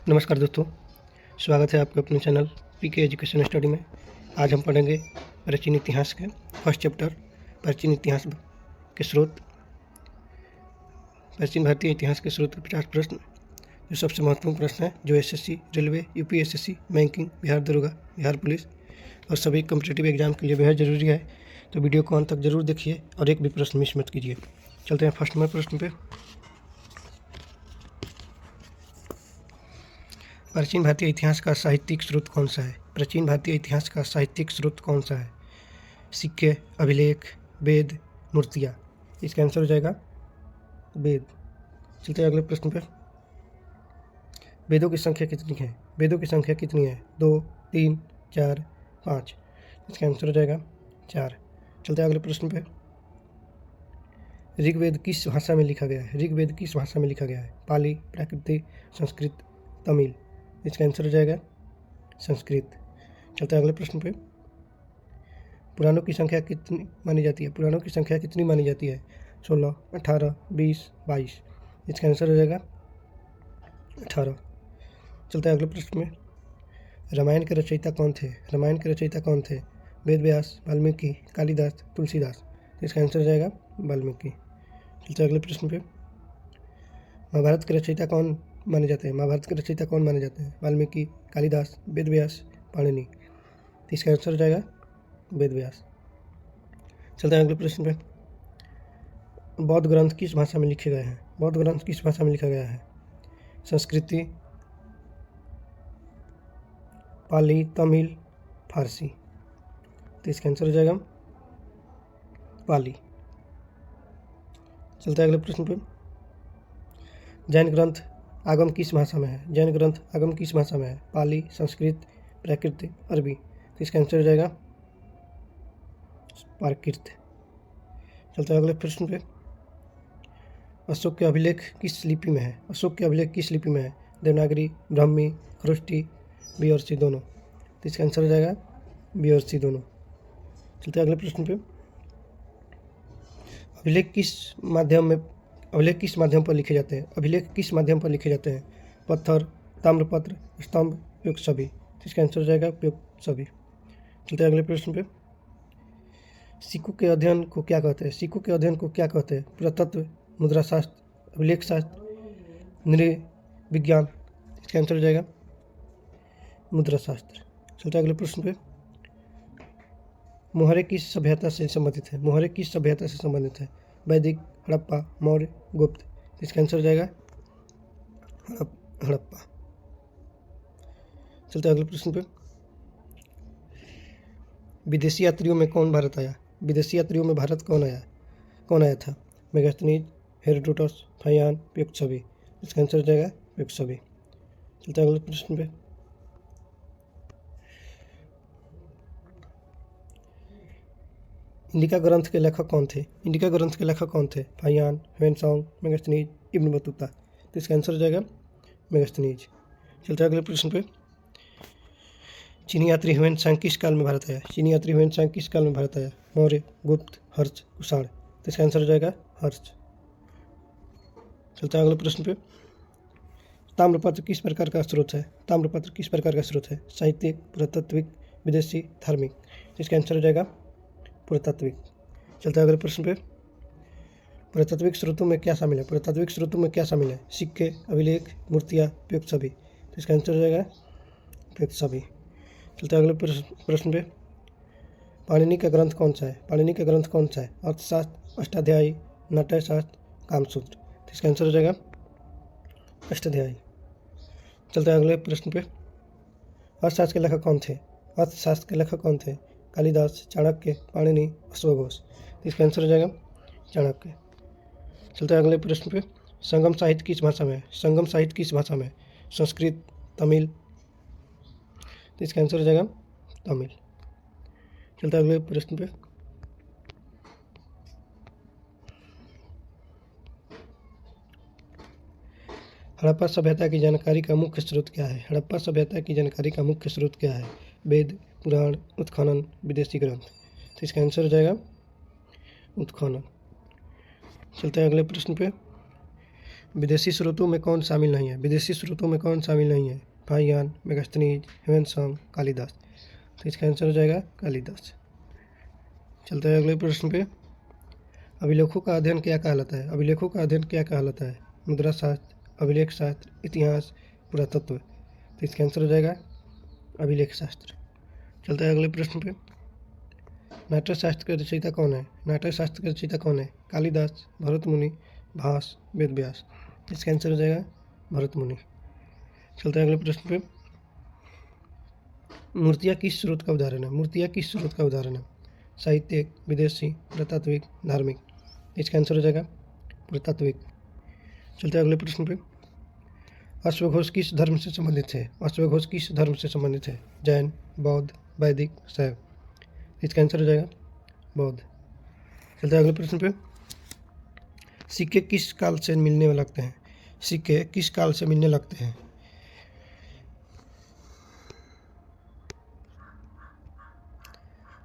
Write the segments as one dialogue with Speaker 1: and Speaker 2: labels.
Speaker 1: नमस्कार दोस्तों, स्वागत है आपके अपने चैनल पीके एजुकेशन स्टडी में। आज हम पढ़ेंगे प्राचीन इतिहास के फर्स्ट चैप्टर प्राचीन इतिहास के स्रोत। प्राचीन भारतीय इतिहास के स्रोत 50 प्रश्न, जो सबसे महत्वपूर्ण प्रश्न है, जो SSC, railway, UPSC, banking, Bihar दरोगा, बिहार पुलिस और सभी कॉम्पिटिटिव एग्जाम के लिए बेहद ज़रूरी है। तो वीडियो को अंत तक जरूर देखिए और एक भी प्रश्न मिस मत कीजिए। चलते हैं फर्स्ट नंबर प्रश्न पे। प्राचीन भारतीय इतिहास का साहित्यिक स्रोत कौन सा है? प्राचीन भारतीय इतिहास का साहित्यिक स्रोत कौन सा है? सिक्के, अभिलेख, वेद, मूर्तियाँ। इसका आंसर हो जाएगा वेद। चलते हैं अगले प्रश्न पर। वेदों की संख्या कितनी है? वेदों की संख्या कितनी है? 2, 3, 4, 5। इसका आंसर हो जाएगा 4। चलते हैं अगले प्रश्न पे। ऋग्वेद किस भाषा में लिखा गया है? ऋग्वेद किस भाषा में लिखा गया है? पाली, प्राकृत, संस्कृत, तमिल। इसका आंसर हो जाएगा संस्कृत। चलते हैं अगले प्रश्न पे। पुराणों की संख्या कितनी मानी जाती है? पुराणों की संख्या कितनी मानी जाती है? 16, 18, 20, 22। इसका आंसर हो जाएगा 18। चलते हैं अगले प्रश्न में। रामायण के रचयिता कौन थे? रामायण के रचयिता कौन थे? वेद व्यास, वाल्मीकि, कालिदास, तुलसीदास। इसका आंसर हो जाएगा वाल्मीकि। चलते हैं अगले प्रश्न पे। महाभारत के रचयिता कौन माने जाते हैं? महाभारत के रचयिता कौन माने जाते हैं? वाल्मीकि, कालिदास, वेद व्यास, पाणिनि। तो इसका आंसर हो जाएगा वेद व्यास। चलते हैं अगले प्रश्न पे। बौद्ध ग्रंथ किस भाषा में लिखे गए हैं? बौद्ध ग्रंथ किस भाषा में लिखा गया है? संस्कृति, पाली, तमिल, फारसी। तो इसका आंसर हो जाएगा पाली। चलते हैं अगले प्रश्न पे। जैन ग्रंथ आगम किस भाषा में है? जैन ग्रंथ आगम किस भाषा में है? पाली, संस्कृत, प्राकृत, अरबी। तो इसका आंसर हो जाएगा प्राकृत। चलते हैं अगले प्रश्न पे। अशोक के अभिलेख किस लिपि में है? अशोक के अभिलेख किस लिपि में है? देवनागरी, ब्राह्मी, खरोष्टी, बी और सी दोनों। तो इसका आंसर हो जाएगा बी और सी दोनों। चलते हैं अगले प्रश्न पे। अभिलेख किस माध्यम पर लिखे जाते हैं? अभिलेख किस माध्यम पर लिखे जाते हैं? पत्थर, ताम्रपत्र, स्तंभ, उपयुक्त सभी। तो इसका आंसर हो जाएगा उपयुक्त सभी। चलते हैं अगले प्रश्न पे। सिक्कों के अध्ययन को क्या कहते हैं? सिक्कों के अध्ययन को क्या कहते हैं? पुरातत्व, मुद्रा शास्त्र, अभिलेख शास्त्र, नृविज्ञान। इसका आंसर हो जाएगा मुद्रा शास्त्र। चलते हैं अगले प्रश्न पे। मोहरे किस सभ्यता से संबंधित है? मोहरे किस सभ्यता से संबंधित है? वैदिक, हड़प्पा, मौर्य, गुप्त। इसका आंसर हो जाएगा हड़प्पा। चलते हैं अगले प्रश्न पे। विदेशी यात्रियों में कौन भारत आया? विदेशी यात्रियों में भारत कौन आया था? मेगास्थनीज, हेरोडोटस, फाहियान, उपयुक्त सभी। इसका आंसर हो जाएगा उपयुक्त सभी। चलते हैं अगले प्रश्न पे। इंडिका ग्रंथ के लेखक कौन थे? इंडिका ग्रंथ के लेखक कौन थे? Fahien, Hiuen Tsang, Megasthenes, Ibn Battuta. तो इसका आंसर हो जाएगा मेगास्थनीज। चलते हैं अगले प्रश्न पे। चीनी यात्री ह्वेनसांग किस काल में भारत आया? चीनी यात्री ह्वेनसांग किस काल में भारत आया? मौर्य, गुप्त, हर्ष, कुषाण। तो इसका आंसर हो जाएगा हर्ष। चलते हैं अगले प्रश्न पे। ताम्रपत्र किस प्रकार का स्रोत है? ताम्रपत्र किस प्रकार का स्रोत है? साहित्यिक, पुरातात्विक, विदेशी, धार्मिक। तो इसका आंसर हो जाएगा पुरातात्विक। चलते हैं अगले प्रश्न पे। पुरातात्विक स्रोतों में क्या शामिल है? पुरातात्विक स्रोतों में क्या शामिल है? सिक्के, अभिलेख, मूर्तियाँ, उपयुक्त सभी। तो इसका आंसर हो जाएगा उपयुक्त सभी। चलते हैं अगले प्रश्न पे। पाणिनि का ग्रंथ कौन सा है? पाणिनि का ग्रंथ कौन सा है? अर्थशास्त्र, अष्टाध्यायी, नाट्यशास्त्र, कामसूत्र। तो इसका आंसर हो जाएगा अष्टाध्यायी। चलते हैं अगले प्रश्न पे। अर्थशास्त्र के लेखक कौन थे? अर्थशास्त्र के लेखक कौन थे? कालिदास, चाणक्य, पाणिनि, अश्वघोष। तो इसका आंसर हो जाएगा चाणक्य। चलते हैं अगले प्रश्न पे। संगम साहित्य किस भाषा में है? संगम साहित्य किस भाषा में है? संस्कृत, तमिल। तो इसका आंसर हो जाएगा तमिल। चलते हैं अगले प्रश्न पे। हड़प्पा सभ्यता की जानकारी का मुख्य स्रोत क्या है? हड़प्पा सभ्यता की जानकारी का मुख्य स्रोत क्या है? वेद, पुराण, उत्खनन, विदेशी ग्रंथ। तो इसका आंसर हो जाएगा उत्खनन। चलते हैं अगले प्रश्न पे। विदेशी स्रोतों में कौन शामिल नहीं है? विदेशी स्रोतों में कौन शामिल नहीं है? फाहियान, मेगास्थनीज, ह्वेनसांग, कालिदास। तो इसका आंसर हो जाएगा कालिदास। चलते हैं अगले प्रश्न पे। अभिलेखों का अध्ययन क्या कहलाता है? अभिलेखों का अध्ययन क्या कहलाता है? मुद्रा शास्त्र, अभिलेख शास्त्र, इतिहास, पुरातत्व। तो इसका आंसर हो जाएगा अभिलेख शास्त्र। चलते हैं अगले प्रश्न पे। नाट्य शास्त्र के रचयिता कौन है? नाट्य शास्त्र के रचयिता कौन है? कालिदास, भरत मुनि, भास, वेद व्यास। इसका आंसर हो जाएगा भरत मुनि। चलते हैं अगले प्रश्न पे। मूर्तियाँ किस स्रोत का उदाहरण है? मूर्तियाँ किस स्रोत का उदाहरण है? साहित्यिक, विदेशी, पुरातात्विक, धार्मिक। इसका आंसर हो जाएगा पुरातात्विक। चलते हैं अगले प्रश्न पे। अश्वघोष किस धर्म से संबंधित है? अश्वघोष किस धर्म से संबंधित है? जैन, बौद्ध, वैदिक, शैव। इसका आंसर हो जाएगा बौद्ध। चलते हैं अगले प्रश्न पे। सिक्के किस काल से मिलने लगते हैं? सिक्के किस काल से मिलने लगते हैं?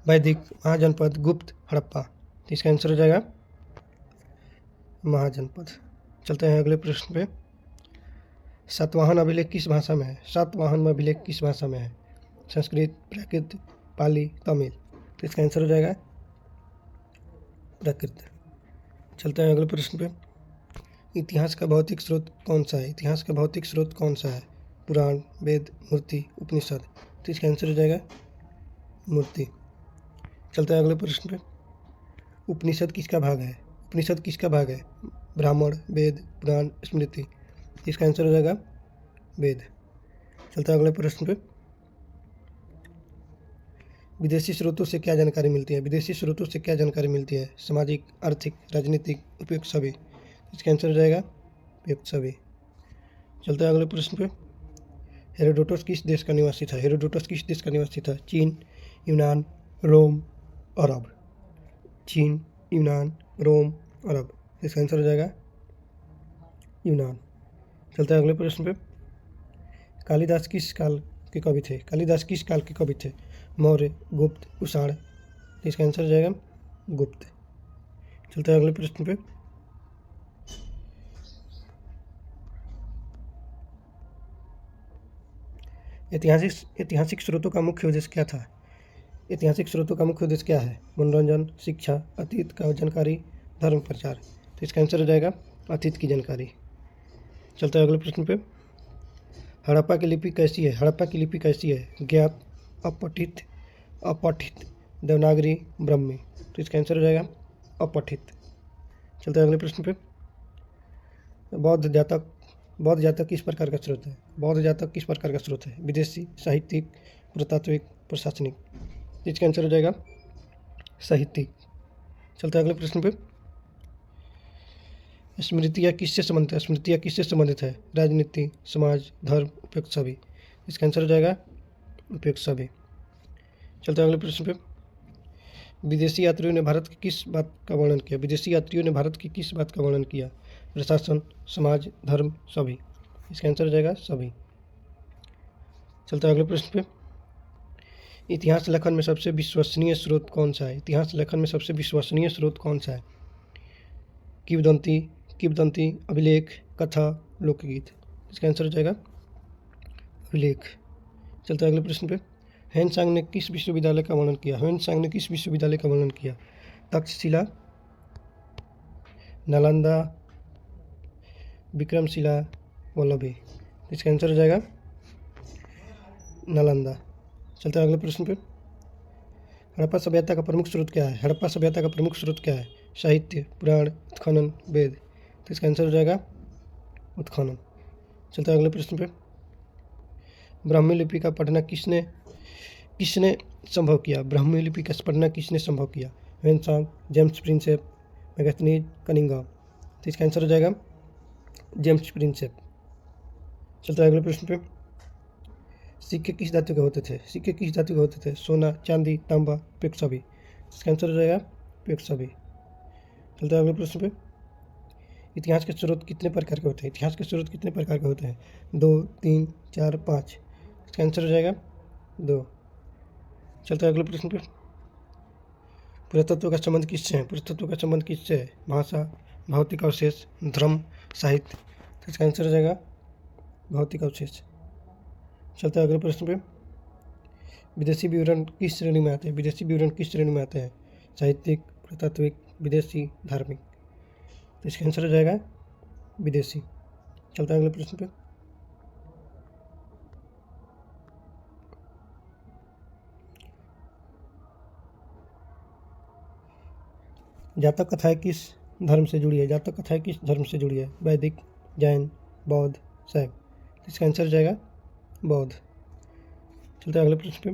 Speaker 1: वैदिक, महाजनपद, गुप्त, हड़प्पा। तो इसका आंसर हो जाएगा महाजनपद। चलते हैं अगले प्रश्न पे। सातवाहन अभिलेख किस भाषा में है? सातवाहन अभिलेख किस भाषा में है? संस्कृत, प्राकृत, पाली, तमिल। तो इसका आंसर हो जाएगा प्राकृत। चलते हैं अगले प्रश्न पे। इतिहास का भौतिक स्रोत कौन सा है? इतिहास का भौतिक स्रोत कौन सा है? पुराण, वेद, मूर्ति, उपनिषद। तो इसका आंसर हो जाएगा मूर्ति। चलते हैं अगले प्रश्न पे। उपनिषद किसका भाग है? उपनिषद किसका भाग है? ब्राह्मण, वेद, पुराण, स्मृति। इसका आंसर हो जाएगा वेद। चलते हैं अगले प्रश्न पे। विदेशी स्रोतों से क्या जानकारी मिलती है? विदेशी स्रोतों से क्या जानकारी मिलती है? सामाजिक, आर्थिक, राजनीतिक, उपयुक्त सभी। इसका आंसर हो जाएगा उपयुक्त सभी। चलते हैं अगले प्रश्न पे। हेरोडोटस किस देश का निवासी था? हेरोडोटस किस देश का निवासी था? चीन, यूनान, रोम, अरब। चीन, यूनान, रोम, अरब। इसका आंसर हो जाएगा यूनान। चलते हैं अगले प्रश्न पे। कालिदास किस काल के कवि थे? कालिदास किस काल के कवि थे? मौर्य, गुप्त, कुषाण। इसका आंसर हो जाएगा गुप्त। चलते हैं अगले प्रश्न पे। ऐतिहासिक स्रोतों का मुख्य उद्देश्य क्या था? ऐतिहासिक स्रोतों का मुख्य उद्देश्य क्या है? मनोरंजन, शिक्षा, अतीत का जानकारी, धर्म प्रचार। तो इसका आंसर हो जाएगा अतीत की जानकारी। चलते हैं अगले प्रश्न पे। हड़प्पा की लिपि कैसी है? हड़प्पा की लिपि कैसी है? ज्ञात, अपठित, अपठित, देवनागरी, ब्रह्मी। तो इसका आंसर हो जाएगा अपठित। चलते हैं अगले प्रश्न पे। बौद्ध जातक किस प्रकार का स्रोत है? बौद्ध जातक किस प्रकार का स्रोत है? विदेशी, साहित्यिक, पुरातात्विक, प्रशासनिक। इसका आंसर हो जाएगा साहित्यिक। चलते हैं अगले प्रश्न पे। स्मृतियाँ किससे संबंधित है? स्मृतियाँ किससे संबंधित है? राजनीति, समाज, धर्म, उपयुक्त सभी। इसका आंसर हो जाएगा उपयुक्त सभी। चलते हैं अगले प्रश्न पे। विदेशी यात्रियों ने भारत की किस बात का वर्णन किया? विदेशी यात्रियों ने भारत की किस बात का वर्णन किया? प्रशासन, समाज, धर्म, सभी। इसका आंसर हो जाएगा सभी। चलते हैं अगले प्रश्न पे। इतिहास लेखन में सबसे विश्वसनीय स्रोत कौन सा है? इतिहास लेखन में सबसे विश्वसनीय स्रोत कौन सा है? किंवदंती, अभिलेख, कथा, लोकगीत। इसका आंसर हो जाएगा अभिलेख। चलते हैं अगले प्रश्न पे। ह्वेनसांग ने किस विश्वविद्यालय का वर्णन किया? ह्वेनसांग ने किस विश्वविद्यालय का वर्णन किया? तक्षशिला, नालंदा, विक्रमशिला, वल्लभी। इसका आंसर हो जाएगा नालंदा। चलते हैं अगले प्रश्न पे। हड़प्पा सभ्यता का प्रमुख स्रोत क्या है? हड़प्पा सभ्यता का प्रमुख स्रोत क्या है? साहित्य, पुराण, उत्खनन, वेद। तो इसका आंसर हो जाएगा उत्खनन। चलते हैं अगले प्रश्न पे। ब्राह्मी लिपि का पढ़ना किसने संभव किया? ब्राह्मी लिपि का पढ़ना किसने संभव किया? Hiuen Tsang, James Prinsep, Megasthenes, Cunningham. तो इसका आंसर हो जाएगा जेम्स प्रिंसेप। चलते हैं अगले प्रश्न पे। सिक्के किस धातु के होते थे? सिक्के किस धातु के होते थे? सोना, चांदी, तांबा, उपयुक्त सभी। इसका आंसर हो जाएगा उपयुक्त सभी। चलते हैं अगले प्रश्न पे। इतिहास के स्रोत कितने प्रकार के होते हैं? इतिहास के स्रोत कितने प्रकार के होते हैं? 2, 3, 4, 5। इसका आंसर हो जाएगा 2। चलते हैं अगले प्रश्न पे। पुरातत्व का संबंध किससे है? पुरातत्व का संबंध किससे है? भाषा, भौतिक अवशेष, धर्म, साहित्य। तो इसका आंसर हो जाएगा भौतिक अवशेष। चलते हैं अगले प्रश्न पे। विदेशी विवरण किस श्रेणी में आते हैं? विदेशी विवरण किस श्रेणी में आते हैं? साहित्यिक, पुरातात्विक, विदेशी, धार्मिक। तो इसका आंसर हो जाएगा विदेशी। चलते हैं अगले प्रश्न पे। जातक कथाएं किस धर्म से जुड़ी है? जातक कथाएं किस धर्म से जुड़ी है? वैदिक, जैन, बौद्ध, शैव। तो इसका आंसर हो जाएगा बौद्ध। चलते हैं अगले प्रश्न पे।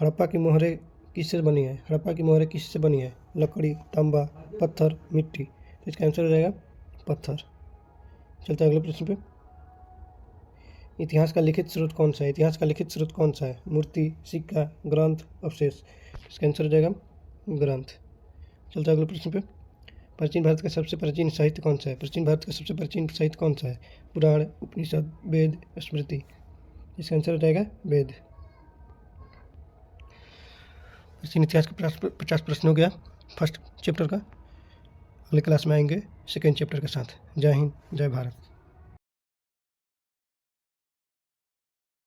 Speaker 1: हड़प्पा की मोहरें किससे बनी है? हड़प्पा की मोहरें किससे बनी है? लकड़ी, तांबा, पत्थर, मिट्टी। तो इसका आंसर हो जाएगा पत्थर। चलते हैं अगले प्रश्न पे। इतिहास का लिखित स्रोत कौन सा है? इतिहास का लिखित स्रोत कौन सा है? मूर्ति, सिक्का, ग्रंथ, अवशेष। इसका आंसर हो जाएगा ग्रंथ। चलते हैं अगले प्रश्न पे। प्राचीन भारत का सबसे प्राचीन साहित्य कौन सा है? प्राचीन भारत का सबसे प्राचीन साहित्य कौन सा है? पुराण, उपनिषद, वेद, स्मृति। इसका आंसर हो जाएगा वेद। प्राचीन इतिहास का 50 प्रश्न हो गया फर्स्ट चैप्टर का। अगले क्लास में आएंगे सेकेंड चैप्टर के साथ। जय हिंद, जय भारत।